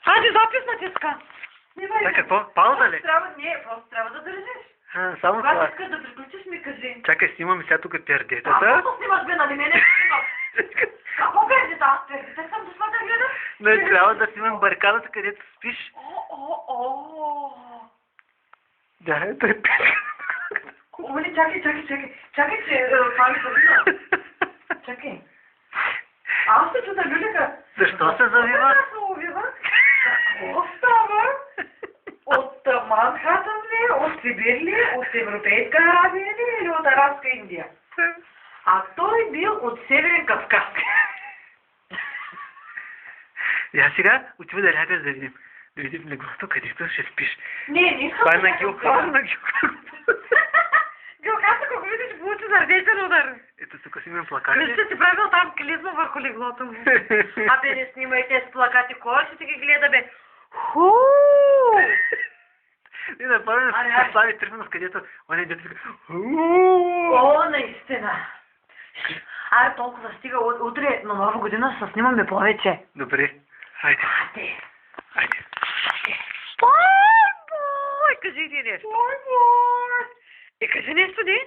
Хайде, запис натиска. Да, какво? Пауза ли? Просто трябва да държиш. Само Когато това. искаш да приключиш, ми кажи. Чакай, снимаме сега тук пердетата. Какво снимаш, бе, нали мене снимаш? Какво пердета? Аз пердета съм дошла да гледам. Не, трябва да снимам барикадата, където спиш. Да, ето е Оли, чакай, че това ми завива. Чакай. Аз се чута, Люлика. Защо се завива? Какво става? От Манхатън ли? От Сибир ли? От Европейска Арабия ли? Или от Арабска Индия? А той бил от Северен Кавказ. Я сега отива да лягаш да видим. Да видим леглото, където ще спиш. Не искам. Това е на Геохас. Геохас, ако го видиш, получи сърдечен удар. Ето тук си имам плакати. Вижте си правил там клизма върху леглото му. Абе, не снимайте с плакати, кой ще ти ги гледа, бе? И направим с Слави Трифонов, където он е дето така. О, наистина. Аре, толкова стига. Утре на Нова година се снимаме повече. Добре. Хайде. Хайде. Бой, кажи ти нещо. Бой. Кажи нещо, не?